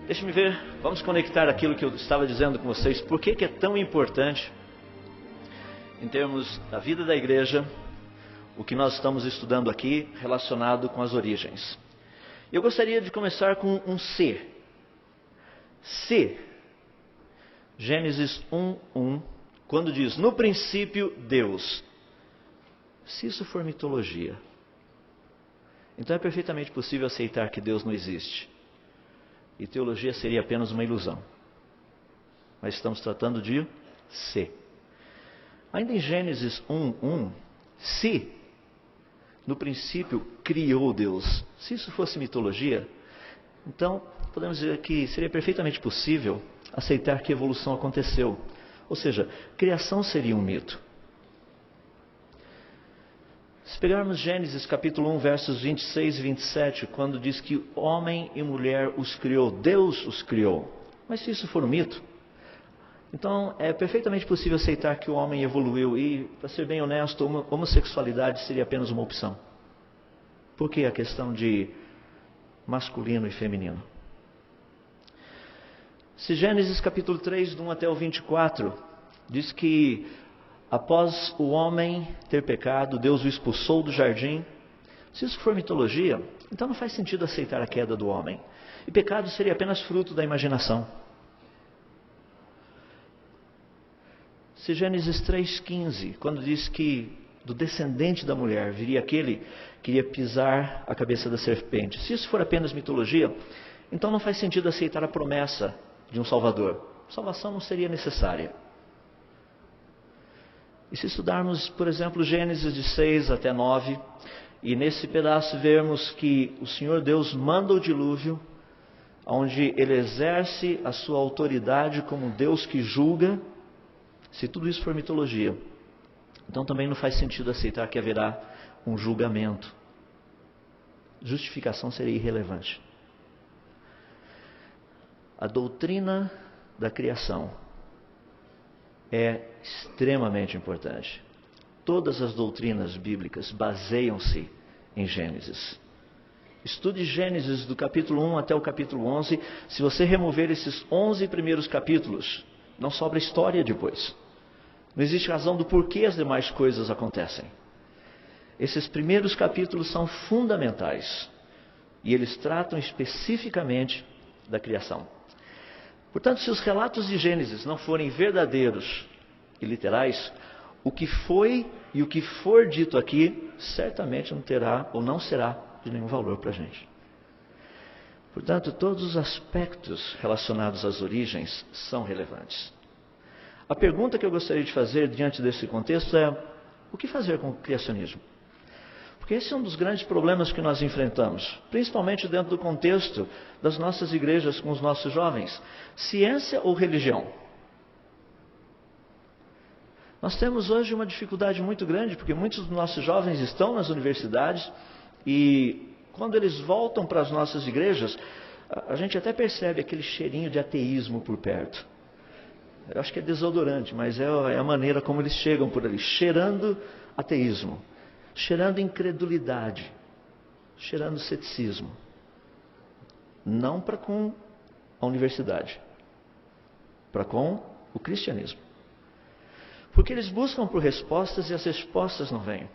Deixe-me ver, vamos conectar aquilo que eu estava dizendo com vocês. Por que é tão importante, em termos da vida da igreja, o que nós estamos estudando aqui relacionado com as origens? Eu gostaria de começar com um se. Se. Gênesis 1:1, quando diz, no princípio, Deus. Se isso for mitologia, então é perfeitamente possível aceitar que Deus não existe. E teologia seria apenas uma ilusão. Mas estamos tratando de se. Ainda em Gênesis 1:1, se no princípio criou Deus. Se isso fosse mitologia, então podemos dizer que seria perfeitamente possível aceitar que a evolução aconteceu. Ou seja, criação seria um mito. Se pegarmos Gênesis capítulo 1, versos 26 e 27, quando diz que homem e mulher os criou, Deus os criou. Mas se isso for um mito, então é perfeitamente possível aceitar que o homem evoluiu e, para ser bem honesto, a homossexualidade seria apenas uma opção. Por que a questão de masculino e feminino? Se Gênesis capítulo 3, do 1 até o 24, diz que após o homem ter pecado, Deus o expulsou do jardim. Se isso for mitologia, então não faz sentido aceitar a queda do homem. E pecado seria apenas fruto da imaginação. Se Gênesis 3,15, quando diz que do descendente da mulher viria aquele que iria pisar a cabeça da serpente. Se isso for apenas mitologia, então não faz sentido aceitar a promessa de um Salvador. Salvação não seria necessária. E se estudarmos, por exemplo, Gênesis de 6 até 9, e nesse pedaço vermos que o Senhor Deus manda o dilúvio, onde Ele exerce a sua autoridade como Deus que julga, se tudo isso for mitologia, então também não faz sentido aceitar que haverá um julgamento. Justificação seria irrelevante. A doutrina da criação é extremamente importante. Todas as doutrinas bíblicas baseiam-se em Gênesis. Estude Gênesis do capítulo 1 até o capítulo 11. Se você remover esses 11 primeiros capítulos, não sobra história depois. Não existe razão do porquê as demais coisas acontecem. Esses primeiros capítulos são fundamentais. E eles tratam especificamente da criação. Portanto, se os relatos de Gênesis não forem verdadeiros e literais, o que foi e o que for dito aqui, certamente não terá ou não será de nenhum valor para a gente. Portanto, todos os aspectos relacionados às origens são relevantes. A pergunta que eu gostaria de fazer diante desse contexto é: o que fazer com o criacionismo? Porque esse é um dos grandes problemas que nós enfrentamos, principalmente dentro do contexto das nossas igrejas com os nossos jovens. Ciência ou religião? Nós temos hoje uma dificuldade muito grande, porque muitos dos nossos jovens estão nas universidades e quando eles voltam para as nossas igrejas, a gente até percebe aquele cheirinho de ateísmo por perto. Eu acho que é desodorante, mas é a maneira como eles chegam por ali, cheirando ateísmo. Cheirando incredulidade, cheirando ceticismo. Não para com a universidade, para com o cristianismo. Porque eles buscam por respostas e as respostas não vêm.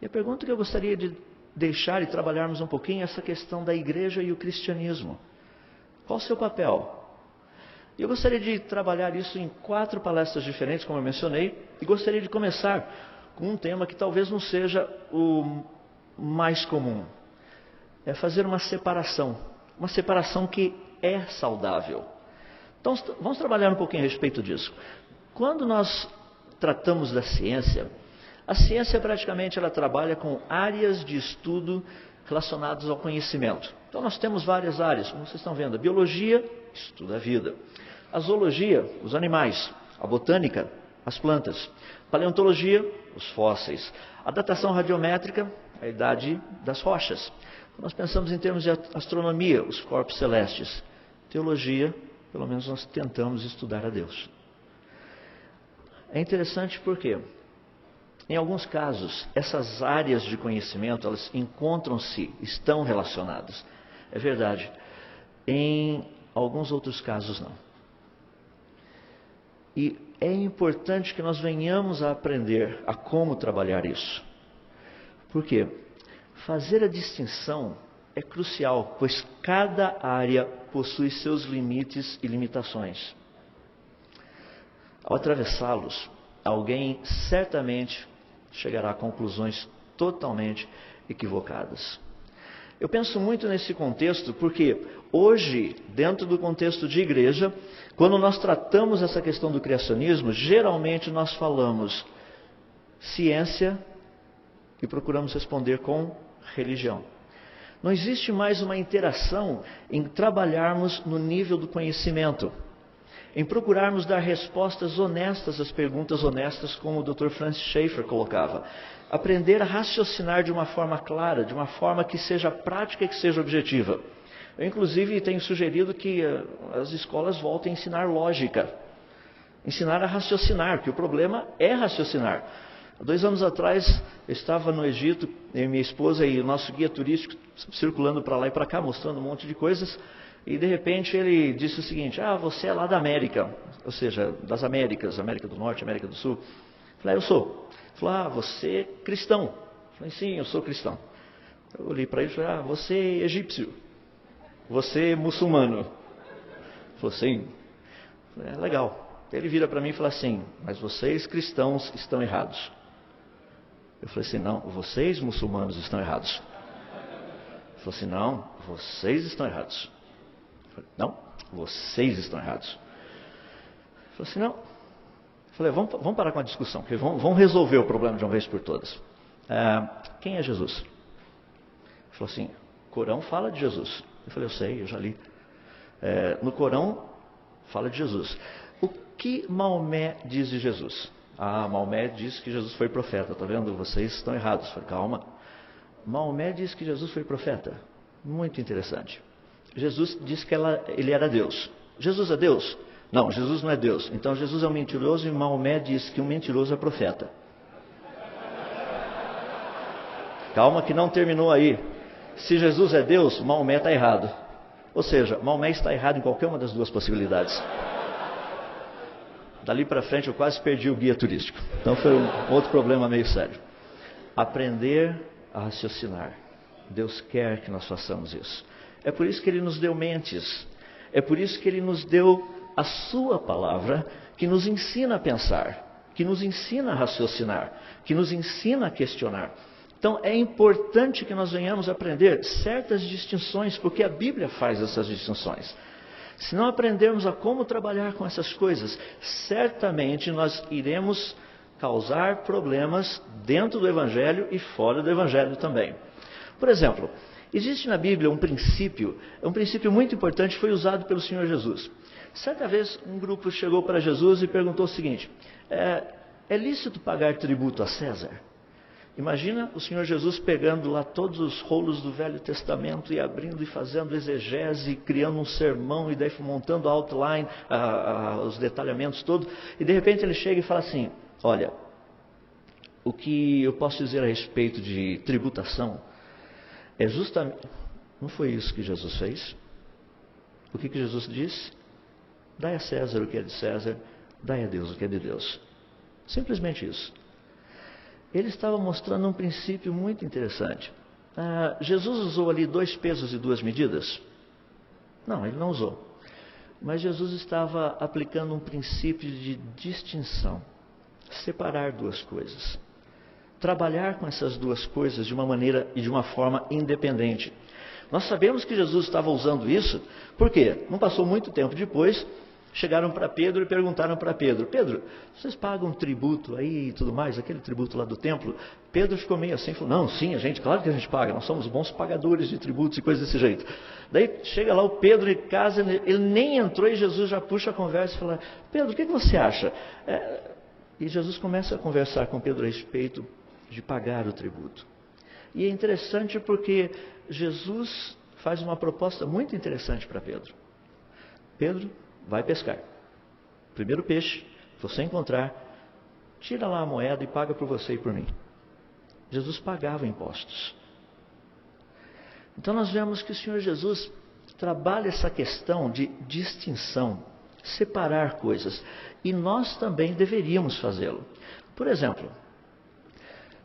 E a pergunta que eu gostaria de deixar e trabalharmos um pouquinho é essa questão da igreja e o cristianismo. Qual o seu papel? Eu gostaria de trabalhar isso em 4 palestras diferentes, como eu mencionei, e gostaria de começar com um tema que talvez não seja o mais comum. É fazer uma separação que é saudável. Então, vamos trabalhar um pouquinho a respeito disso. Quando nós tratamos da ciência, a ciência praticamente ela trabalha com áreas de estudo relacionadas ao conhecimento. Então, nós temos várias áreas, como vocês estão vendo. A biologia estuda a vida. A zoologia, os animais. A botânica, as plantas. Paleontologia, os fósseis. A datação radiométrica, a idade das rochas. Nós pensamos em termos de astronomia, os corpos celestes. Teologia, pelo menos nós tentamos estudar a Deus. É interessante porque, em alguns casos, essas áreas de conhecimento, elas encontram-se, estão relacionadas. É verdade. Em alguns outros casos não. E é importante que nós venhamos a aprender a como trabalhar isso. Por quê? Fazer a distinção é crucial, pois cada área possui seus limites e limitações. Ao atravessá-los, alguém certamente chegará a conclusões totalmente equivocadas. Eu penso muito nesse contexto porque hoje, dentro do contexto de igreja, quando nós tratamos essa questão do criacionismo, geralmente nós falamos ciência e procuramos responder com religião. Não existe mais uma interação em trabalharmos no nível do conhecimento, em procurarmos dar respostas honestas às perguntas honestas, como o Dr. Francis Schaeffer colocava. Aprender a raciocinar de uma forma clara, de uma forma que seja prática e que seja objetiva. Eu, inclusive, tenho sugerido que as escolas voltem a ensinar lógica, ensinar a raciocinar, porque o problema é raciocinar. Há 2 anos atrás, eu estava no Egito, eu e minha esposa e o nosso guia turístico circulando para lá e para cá, mostrando um monte de coisas, e de repente ele disse o seguinte: você é lá da América, ou seja, das Américas, América do Norte, América do Sul. Eu falei: eu sou. Ele falou: você é cristão? Eu falei: sim, eu sou cristão. Eu olhei para ele e falei: você é egípcio? Você é muçulmano? Ele falou: sim. Eu falei: legal. Ele vira para mim e fala assim: mas vocês cristãos estão errados. Eu falei assim: não, vocês muçulmanos estão errados. Ele falou assim: não, vocês estão errados. Eu falei: não, vocês estão errados. Ele falou assim: não. Eu falei: vamos parar com a discussão, porque vamos resolver o problema de uma vez por todas. Quem é Jesus? Ele falou assim: o Corão fala de Jesus. Eu falei: eu sei, eu já li. No Corão fala de Jesus. O que Maomé diz de Jesus? Maomé diz que Jesus foi profeta. Está vendo? Vocês estão errados. Eu falei: calma. Maomé diz que Jesus foi profeta. Muito interessante. Jesus diz que ele era Deus. Jesus é Deus? Não, Jesus não é Deus. Então Jesus é um mentiroso e Maomé diz que um mentiroso é profeta. Calma que não terminou aí. Se Jesus é Deus, Maomé está errado. Ou seja, Maomé está errado em qualquer uma das duas possibilidades. Dali para frente eu quase perdi o guia turístico. Então foi um outro problema meio sério. Aprender a raciocinar. Deus quer que nós façamos isso. É por isso que Ele nos deu mentes. É por isso que Ele nos deu a sua palavra, que nos ensina a pensar, que nos ensina a raciocinar, que nos ensina a questionar. Então é importante que nós venhamos a aprender certas distinções, porque a Bíblia faz essas distinções. Se não aprendermos a como trabalhar com essas coisas, certamente nós iremos causar problemas dentro do Evangelho e fora do Evangelho também. Por exemplo, existe na Bíblia um princípio muito importante, foi usado pelo Senhor Jesus. Certa vez um grupo chegou para Jesus e perguntou o seguinte: é lícito pagar tributo a César? Imagina o Senhor Jesus pegando lá todos os rolos do Velho Testamento e abrindo e fazendo exegese, criando um sermão e daí montando a outline, os detalhamentos todos. E de repente ele chega e fala assim: olha, o que eu posso dizer a respeito de tributação é justamente... Não foi isso que Jesus fez? O que Jesus disse? Dai a César o que é de César, dai a Deus o que é de Deus. Simplesmente isso. Ele estava mostrando um princípio muito interessante. Jesus usou ali 2 pesos e 2 medidas? Não, ele não usou. Mas Jesus estava aplicando um princípio de distinção. Separar 2 coisas. Trabalhar com essas 2 coisas de uma maneira e de uma forma independente. Nós sabemos que Jesus estava usando isso, porque não passou muito tempo depois, chegaram para Pedro e perguntaram para Pedro: Pedro, vocês pagam tributo aí e tudo mais, aquele tributo lá do templo? Pedro ficou meio assim, falou: não, sim, claro que a gente paga, nós somos bons pagadores de tributos e coisas desse jeito. Daí chega lá o Pedro em casa, ele nem entrou e Jesus já puxa a conversa e fala: Pedro, o que você acha? E Jesus começa a conversar com Pedro a respeito de pagar o tributo. E é interessante porque Jesus faz uma proposta muito interessante para Pedro. Pedro, vai pescar. Primeiro peixe, se você encontrar, tira lá a moeda e paga por você e por mim. Jesus pagava impostos. Então nós vemos que o Senhor Jesus, trabalha essa questão de distinção, separar coisas. E nós também deveríamos fazê-lo. Por exemplo,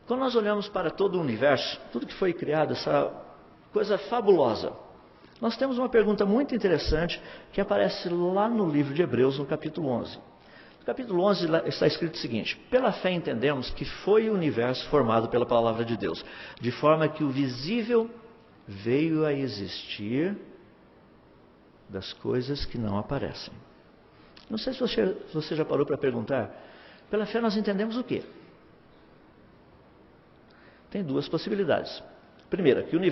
quando nós olhamos para todo o universo, tudo que foi criado, essa coisa fabulosa, nós temos uma pergunta muito interessante que aparece lá no livro de Hebreus, no capítulo 11. No capítulo 11 está escrito o seguinte: pela fé entendemos que foi o universo formado pela palavra de Deus, de forma que o visível veio a existir das coisas que não aparecem. Não sei se você já parou para perguntar, pela fé nós entendemos o quê? Tem duas possibilidades. Primeira, que o universo